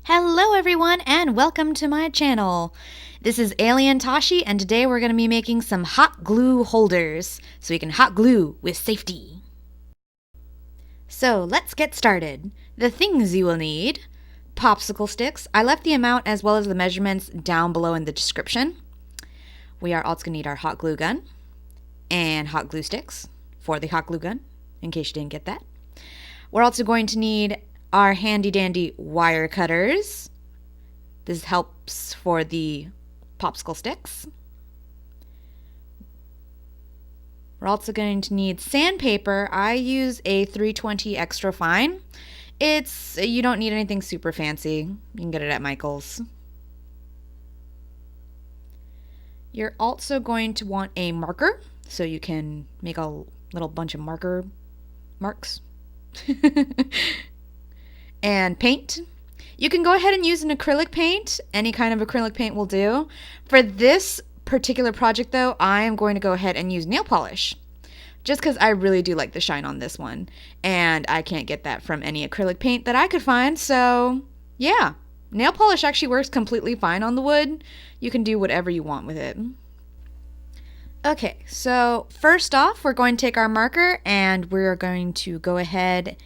Hello everyone and welcome to my channel. This is Alien Tashi and today we're going to be making some hot glue holders so we can hot glue with safety. So let's get started. The things you will need: popsicle sticks. I left the amount as well as the measurements down below in the description. We are also going to need our hot glue gun and hot glue sticks for the hot glue gun, in case you didn't get that. We're also going to need our handy dandy wire cutters. This helps for the popsicle sticks. We're also going to need sandpaper. I use a 320 extra fine. You don't need anything super fancy. You can get it at Michael's. You're also going to want a marker so you can make a little bunch of marks. And paint. You can go ahead and use an acrylic paint. Any kind of acrylic paint will do. For this particular project though, I am going to go ahead and use nail polish. Just because I really do like the shine on this one. And I can't get that from any acrylic paint that I could find. So yeah, nail polish actually works completely fine on the wood. You can do whatever you want with it. Okay, so first off, we're going to take our marker and we're going to go ahead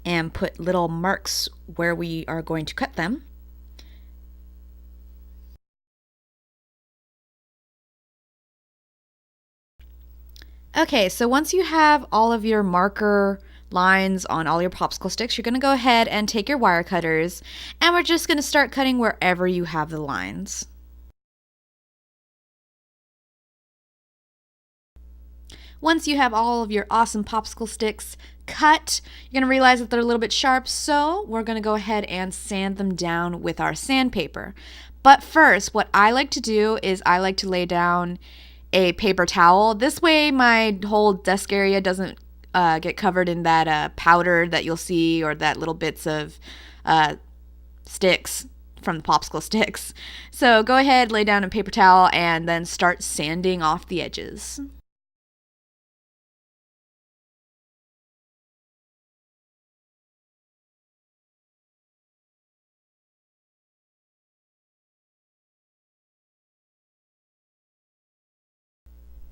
and put little marks where we are going to cut them. Okay, so once you have all of your marker lines on all your popsicle sticks, you're going to go ahead and take your wire cutters, and we're just going to start cutting wherever you have the lines. Once you have all of your awesome popsicle sticks cut, you're going to realize that they're a little bit sharp, so we're going to go ahead and sand them down with our sandpaper. But first, what I like to do is I like to lay down a paper towel. This way my whole desk area doesn't get covered in that powder that you'll see, or that little bits of sticks from the popsicle sticks. So go ahead, lay down a paper towel, and then start sanding off the edges.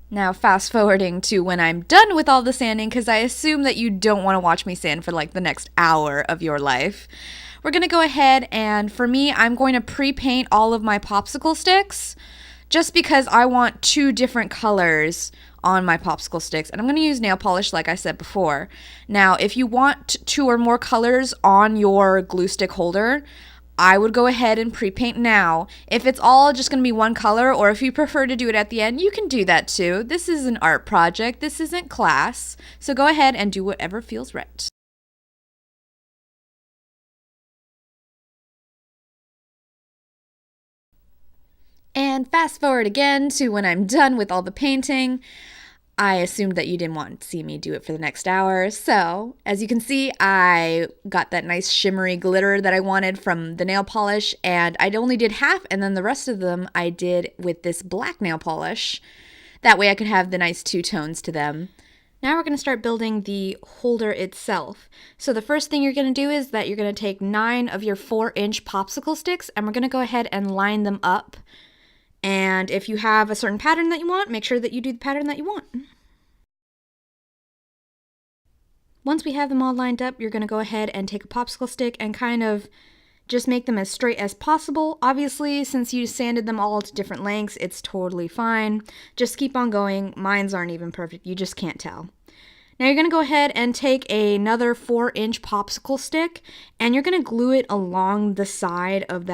Now fast forwarding to when I'm done with all the sanding, because I assume that you don't want to watch me sand for like the next hour of your life. We're going to go ahead and for me, I'm going to pre-paint all of my popsicle sticks just because I want two different colors on my popsicle sticks, and I'm going to use nail polish like I said before. Now if you want two or more colors on your glue stick holder, I would go ahead and pre-paint now. If it's all just going to be one color, or if you prefer to do it at the end, you can do that too. This is an art project. This isn't class. So go ahead and do whatever feels right. And fast forward again to when I'm done with all the painting. I assumed that you didn't want to see me do it for the next hour, so as you can see, I got that nice shimmery glitter that I wanted from the nail polish, and I only did half, and then the rest of them I did with this black nail polish. That way I could have the nice two tones to them. Now we're going to start building the holder itself. So the first thing you're going to do is that you're going to take 9 of your 4-inch popsicle sticks, and we're going to go ahead and line them up. And if you have a certain pattern that you want, make sure that you do the pattern that you want. Once we have them all lined up, you're going to go ahead and take a popsicle stick and kind of just make them as straight as possible. Obviously, since you sanded them all to different lengths, it's totally fine. Just keep on going. Mines aren't even perfect. You just can't tell. Now you're going to go ahead and take another 4-inch popsicle stick, and you're going to glue it along the side of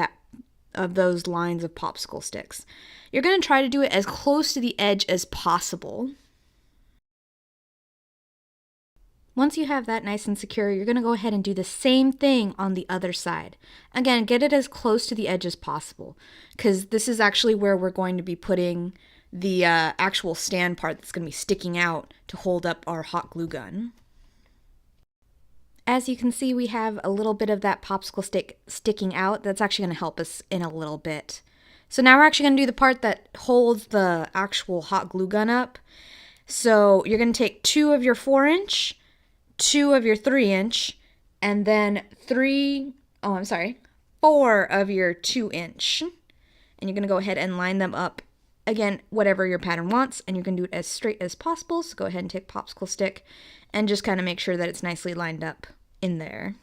those lines of popsicle sticks. You're going to try to do it as close to the edge as possible. Once you have that nice and secure, you're going to go ahead and do the same thing on the other side. Again, get it as close to the edge as possible, because this is actually where we're going to be putting the actual stand part that's going to be sticking out to hold up our hot glue gun. As you can see, we have a little bit of that popsicle stick sticking out. That's actually going to help us in a little bit. So now we're actually going to do the part that holds the actual hot glue gun up. So you're going to take 2 of your 4-inch, 2 of your 3-inch, and then 4 of your 2-inch. And you're going to go ahead and line them up, again, whatever your pattern wants, and you're going to do it as straight as possible. So go ahead and take a popsicle stick and just kind of make sure that it's nicely lined up in there.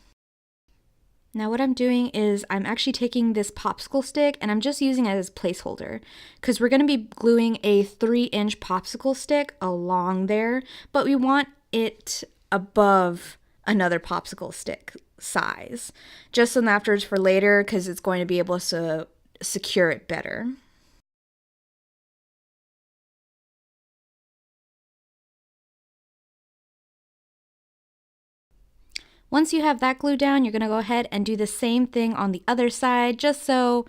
Now what I'm doing is I'm actually taking this popsicle stick and I'm just using it as a placeholder because we're going to be gluing a 3-inch popsicle stick along there, but we want it above another popsicle stick size, just so afterwards for later because it's going to be able to secure it better. Once you have that glued down, you're going to go ahead and do the same thing on the other side, just so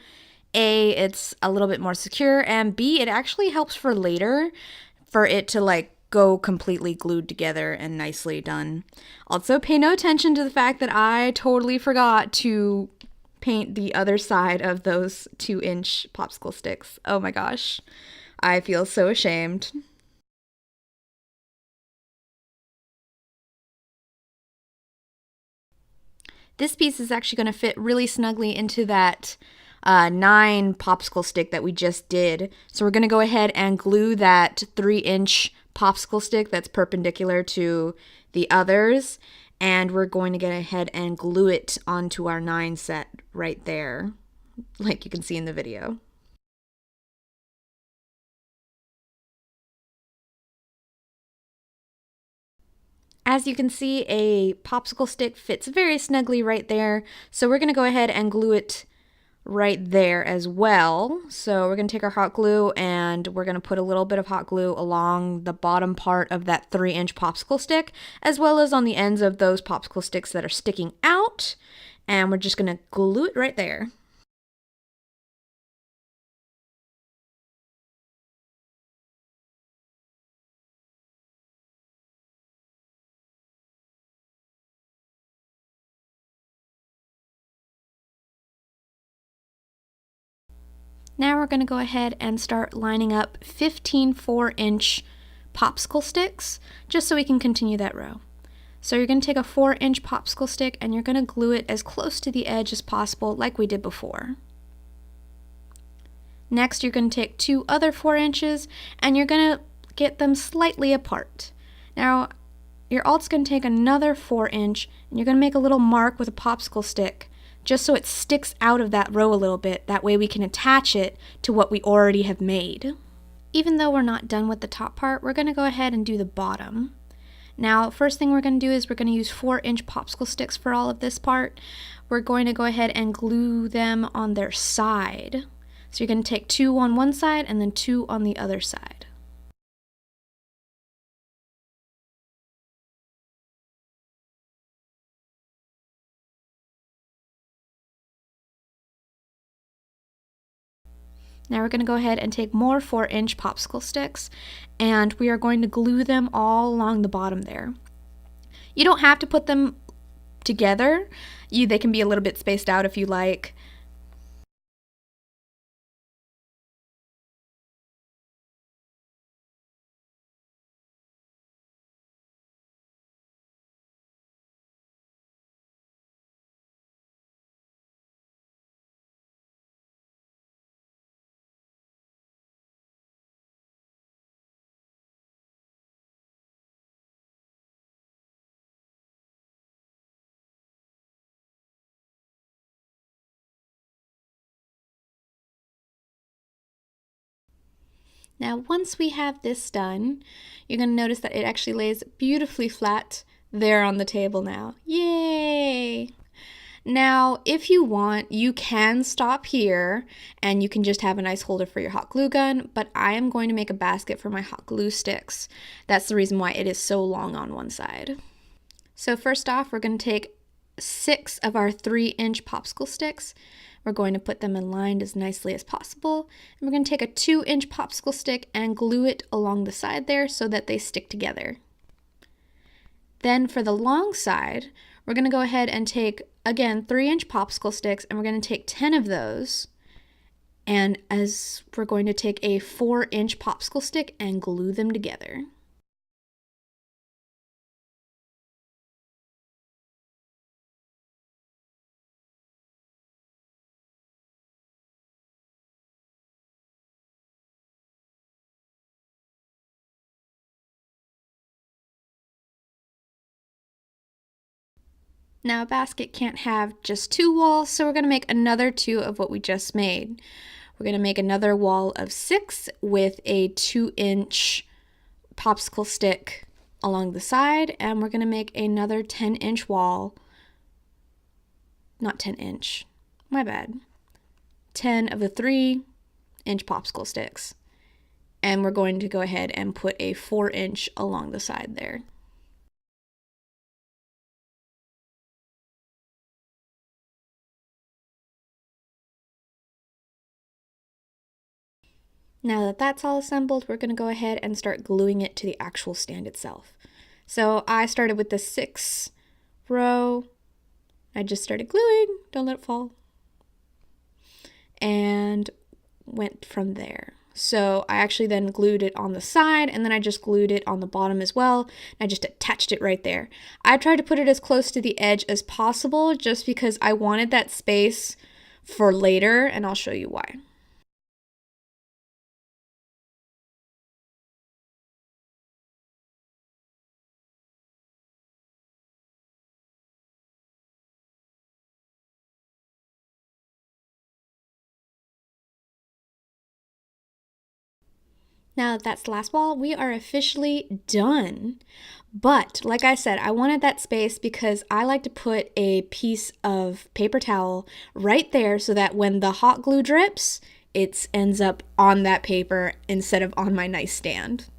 A, it's a little bit more secure, and B, it actually helps for later for it to like go completely glued together and nicely done. Also, pay no attention to the fact that I totally forgot to paint the other side of those 2-inch popsicle sticks. Oh my gosh, I feel so ashamed. This piece is actually going to fit really snugly into that 9 popsicle stick that we just did. So we're going to go ahead and glue that 3-inch popsicle stick that's perpendicular to the others. And we're going to get ahead and glue it onto our 9 set right there, like you can see in the video. As you can see, a popsicle stick fits very snugly right there. So we're going to go ahead and glue it right there as well. So we're going to take our hot glue and we're going to put a little bit of hot glue along the bottom part of that 3-inch popsicle stick, as well as on the ends of those popsicle sticks that are sticking out. And we're just going to glue it right there. Now we're going to go ahead and start lining up 15 4-inch popsicle sticks, just so we can continue that row. So you're going to take a 4-inch popsicle stick and you're going to glue it as close to the edge as possible, like we did before. Next, you're going to take 2 other 4 inches and you're going to get them slightly apart. Now, you're also going to take another 4-inch and you're going to make a little mark with a popsicle stick, just so it sticks out of that row a little bit. That way we can attach it to what we already have made. Even though we're not done with the top part, we're going to go ahead and do the bottom. Now, first thing we're going to do is we're going to use 4-inch popsicle sticks for all of this part. We're going to go ahead and glue them on their side. So you're going to take 2 on one side and then 2 on the other side. Now we're going to go ahead and take more 4-inch popsicle sticks and we are going to glue them all along the bottom there. You don't have to put them together. They can be a little bit spaced out if you like. Now, once we have this done, you're going to notice that it actually lays beautifully flat there on the table now. Yay! Now, if you want, you can stop here and you can just have a nice holder for your hot glue gun, but I am going to make a basket for my hot glue sticks. That's the reason why it is so long on one side. So first off, we're going to take 6 of our 3-inch popsicle sticks. We're going to put them in line as nicely as possible. And we're going to take a 2-inch popsicle stick and glue it along the side there so that they stick together. Then for the long side, we're going to go ahead and take, again, 3-inch popsicle sticks, and we're going to take 10 of those. And as we're going to take a 4-inch popsicle stick and glue them together. Now a basket can't have just 2 walls, so we're going to make another 2 of what we just made. We're going to make another wall of 6 with a 2-inch popsicle stick along the side, and we're going to make another 10-inch wall. Not 10-inch, my bad. 10 of the 3-inch popsicle sticks. And we're going to go ahead and put a 4-inch along the side there. Now that that's all assembled, we're going to go ahead and start gluing it to the actual stand itself. So I started with the 6 row. I just started gluing, don't let it fall, and went from there. So I actually then glued it on the side, and then I just glued it on the bottom as well. I just attached it right there. I tried to put it as close to the edge as possible just because I wanted that space for later, and I'll show you why. Now that that's the last wall, we are officially done. But like I said, I wanted that space because I like to put a piece of paper towel right there so that when the hot glue drips, it ends up on that paper instead of on my nice stand.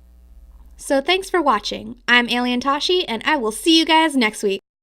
So thanks for watching. I'm Alien Tashi, and I will see you guys next week.